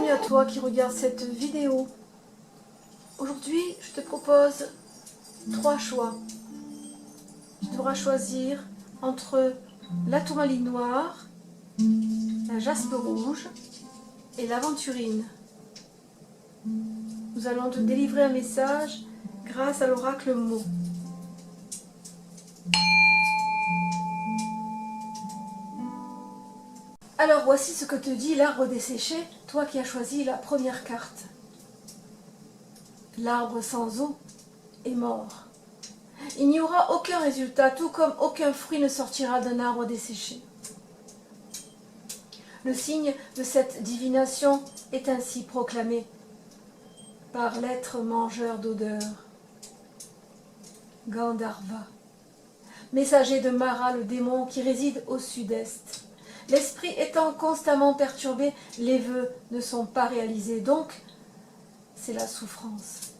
Bienvenue à toi qui regarde cette vidéo. Aujourd'hui, je te propose 3 choix. Tu devras choisir entre la tourmaline noire, la jaspe rouge et l'aventurine. Nous allons te délivrer un message grâce à l'oracle mot. Alors voici ce que te dit l'arbre desséché, toi qui as choisi la première carte. L'arbre sans eau est mort. Il n'y aura aucun résultat, tout comme aucun fruit ne sortira d'un arbre desséché. Le signe de cette divination est ainsi proclamé par l'être mangeur d'odeurs, Gandharva, messager de Mara, le démon qui réside au sud-est. L'esprit étant constamment perturbé, les vœux ne sont pas réalisés, donc c'est la souffrance.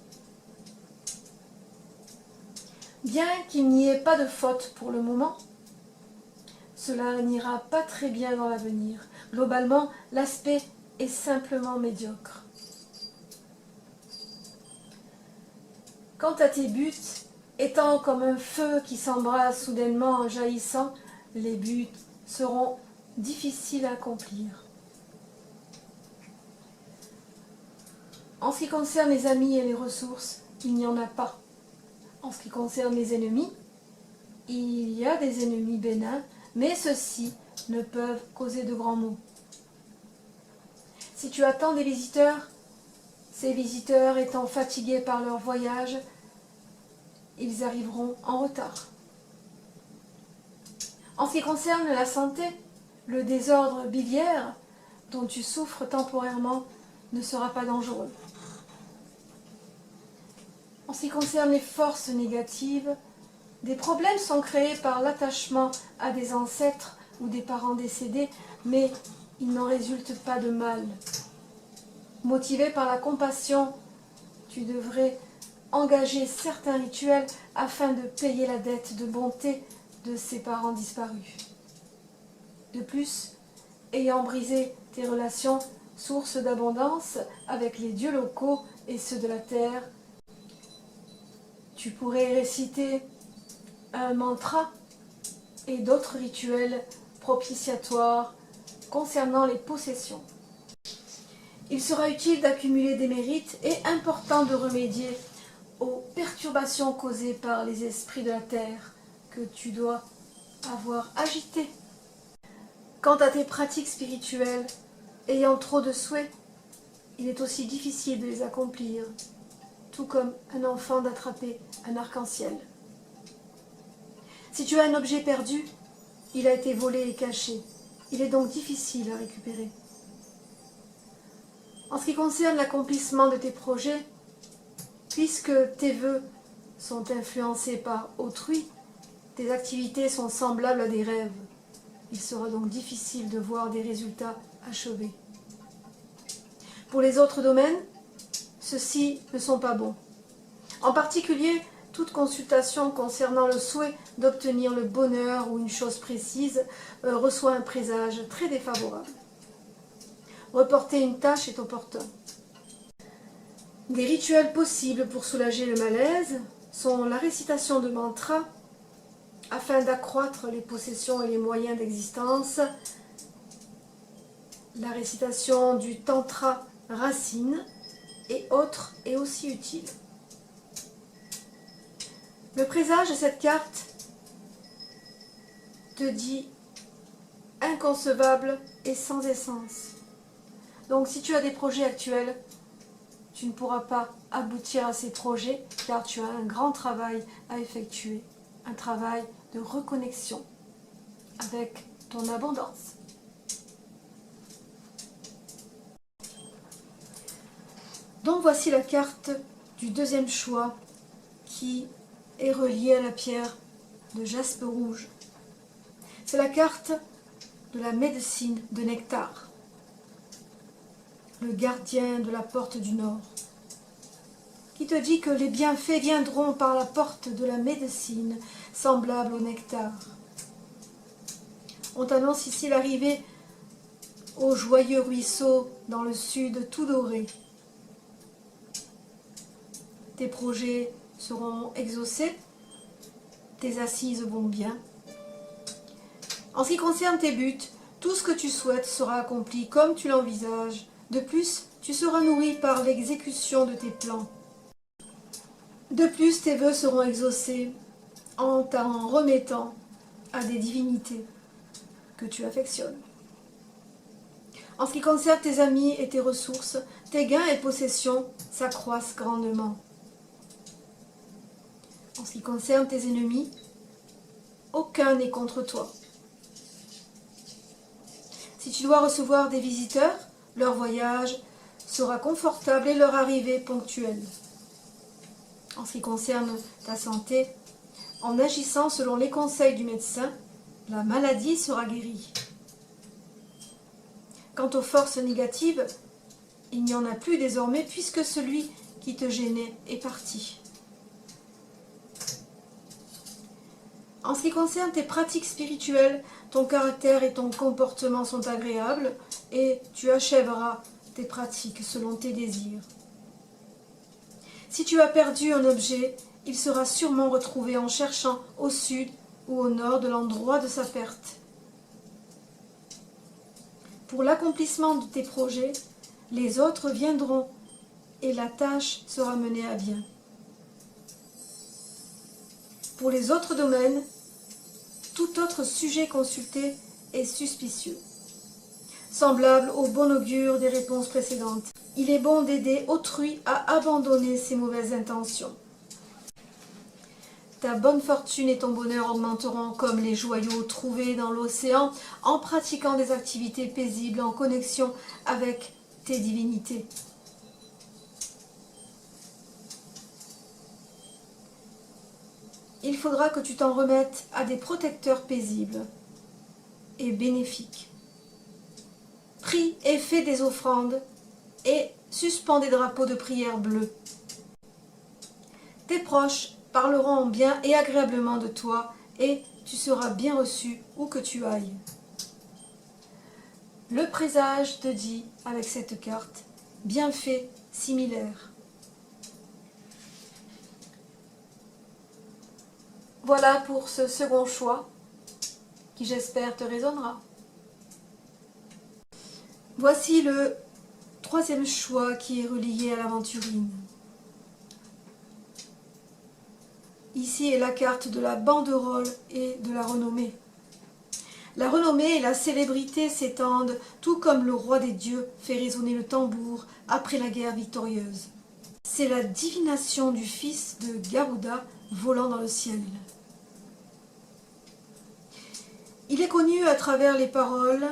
Bien qu'il n'y ait pas de faute pour le moment, cela n'ira pas très bien dans l'avenir. Globalement, l'aspect est simplement médiocre. Quant à tes buts, étant comme un feu qui s'embrase soudainement en jaillissant, les buts seront difficiles à accomplir. En ce qui concerne les amis et les ressources, il n'y en a pas. En ce qui concerne les ennemis, il y a des ennemis bénins, mais ceux-ci ne peuvent causer de grands maux. Si tu attends des visiteurs, ces visiteurs étant fatigués par leur voyage, ils arriveront en retard. En ce qui concerne la santé, le désordre biliaire dont tu souffres temporairement ne sera pas dangereux. En ce qui concerne les forces négatives, des problèmes sont créés par l'attachement à des ancêtres ou des parents décédés, mais il n'en résulte pas de mal. Motivé par la compassion, tu devrais engager certains rituels afin de payer la dette de bonté de ses parents disparus. De plus, ayant brisé tes relations, source d'abondance avec les dieux locaux et ceux de la terre, tu pourrais réciter un mantra et d'autres rituels propitiatoires concernant les possessions. Il sera utile d'accumuler des mérites et important de remédier aux perturbations causées par les esprits de la terre que tu dois avoir agités. Quant à tes pratiques spirituelles, ayant trop de souhaits, il est aussi difficile de les accomplir, tout comme un enfant d'attraper un arc-en-ciel. Si tu as un objet perdu, il a été volé et caché. Il est donc difficile à récupérer. En ce qui concerne l'accomplissement de tes projets, puisque tes vœux sont influencés par autrui, tes activités sont semblables à des rêves. Il sera donc difficile de voir des résultats achevés. Pour les autres domaines, ceux-ci ne sont pas bons. En particulier, toute consultation concernant le souhait d'obtenir le bonheur ou une chose précise reçoit un présage très défavorable. Reporter une tâche est opportun. Des rituels possibles pour soulager le malaise sont la récitation de mantras afin d'accroître les possessions et les moyens d'existence, la récitation du tantra racine et autres est aussi utile. Le présage de cette carte te dit inconcevable et sans essence. Donc si tu as des projets actuels, tu ne pourras pas aboutir à ces projets car tu as un grand travail à effectuer, un travail de reconnexion avec ton abondance. Donc voici la carte du deuxième choix qui est reliée à la pierre de jaspe rouge. C'est la carte de la médecine de nectar, le gardien de la porte du Nord, qui te dit que les bienfaits viendront par la porte de la médecine, semblable au nectar. On t'annonce ici l'arrivée Ô joyeux ruisseau dans le sud tout doré. Tes projets seront exaucés, tes assises vont bien. En ce qui concerne tes buts, tout ce que tu souhaites sera accompli comme tu l'envisages. De plus, tu seras nourri par l'exécution de tes plans. De plus, tes vœux seront exaucés en t'en remettant à des divinités que tu affectionnes. En ce qui concerne tes amis et tes ressources, tes gains et possessions s'accroissent grandement. En ce qui concerne tes ennemis, aucun n'est contre toi. Si tu dois recevoir des visiteurs, leur voyage sera confortable et leur arrivée ponctuelle. En ce qui concerne ta santé, en agissant selon les conseils du médecin, la maladie sera guérie. Quant aux forces négatives, il n'y en a plus désormais puisque celui qui te gênait est parti. En ce qui concerne tes pratiques spirituelles, ton caractère et ton comportement sont agréables et tu achèveras tes pratiques selon tes désirs. Si tu as perdu un objet, il sera sûrement retrouvé en cherchant au sud ou au nord de l'endroit de sa perte. Pour l'accomplissement de tes projets, les autres viendront et la tâche sera menée à bien. Pour les autres domaines, tout autre sujet consulté est suspicieux. Semblable au bon augure des réponses précédentes, il est bon d'aider autrui à abandonner ses mauvaises intentions. Ta bonne fortune et ton bonheur augmenteront comme les joyaux trouvés dans l'océan en pratiquant des activités paisibles en connexion avec tes divinités. Il faudra que tu t'en remettes à des protecteurs paisibles et bénéfiques. Prie et fais des offrandes et suspends des drapeaux de prière bleus. Tes proches parleront bien et agréablement de toi et tu seras bien reçu où que tu ailles. Le présage te dit avec cette carte, bienfait similaire. Voilà pour ce second choix qui j'espère te résonnera. Voici le troisième choix qui est relié à l'aventurine. Ici est la carte de la banderole et de la renommée. La renommée et la célébrité s'étendent, tout comme le roi des dieux fait résonner le tambour après la guerre victorieuse. C'est la divination du fils de Garuda volant dans le ciel. Il est connu à travers les paroles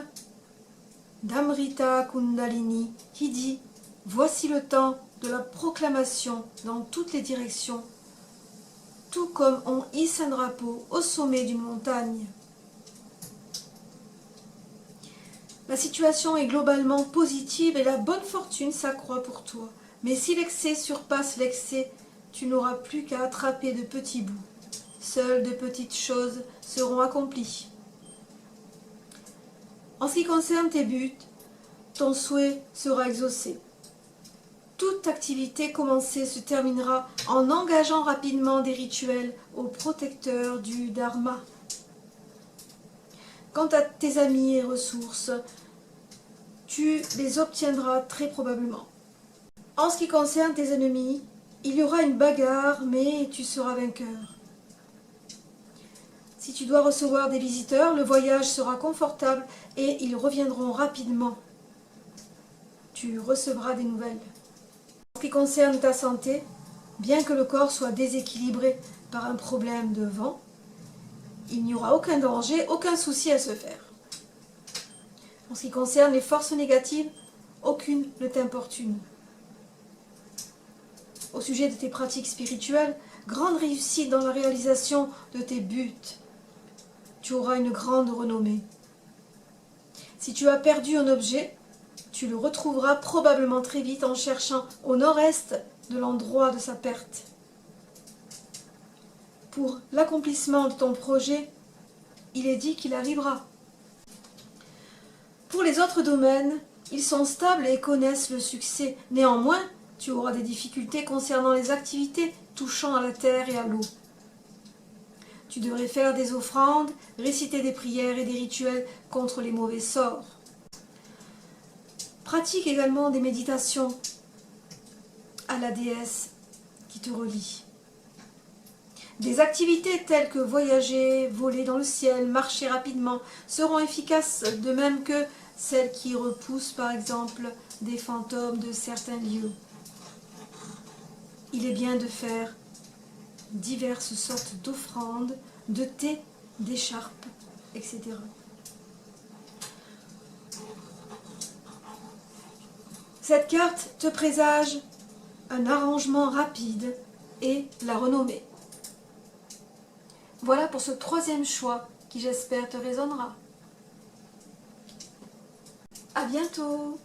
d'Amrita Kundalini qui dit « Voici le temps de la proclamation dans toutes les directions, tout comme on hisse un drapeau au sommet d'une montagne. » La situation est globalement positive et la bonne fortune s'accroît pour toi. Mais si l'excès surpasse l'excès, tu n'auras plus qu'à attraper de petits bouts. Seules de petites choses seront accomplies. En ce qui concerne tes buts, ton souhait sera exaucé. Toute activité commencée se terminera en engageant rapidement des rituels au protecteur du Dharma. Quant à tes amis et ressources, tu les obtiendras très probablement. En ce qui concerne tes ennemis, il y aura une bagarre, mais tu seras vainqueur. Si tu dois recevoir des visiteurs, le voyage sera confortable et ils reviendront rapidement. Tu recevras des nouvelles. En ce qui concerne ta santé, bien que le corps soit déséquilibré par un problème de vent, il n'y aura aucun danger, aucun souci à se faire. En ce qui concerne les forces négatives, aucune ne t'importune. Au sujet de tes pratiques spirituelles, grande réussite dans la réalisation de tes buts. Tu auras une grande renommée. Si tu as perdu un objet, tu le retrouveras probablement très vite en cherchant au nord-est de l'endroit de sa perte. Pour l'accomplissement de ton projet, il est dit qu'il arrivera. Pour les autres domaines, ils sont stables et connaissent le succès. Néanmoins, tu auras des difficultés concernant les activités touchant à la terre et à l'eau. Tu devrais faire des offrandes, réciter des prières et des rituels contre les mauvais sorts. Pratique également des méditations à la déesse qui te relie. Des activités telles que voyager, voler dans le ciel, marcher rapidement seront efficaces, de même que celles qui repoussent par exemple des fantômes de certains lieux. Il est bien de faire diverses sortes d'offrandes, de thé, d'écharpes, etc. Cette carte te présage un arrangement rapide et la renommée. Voilà pour ce troisième choix qui, j'espère, te résonnera. À bientôt!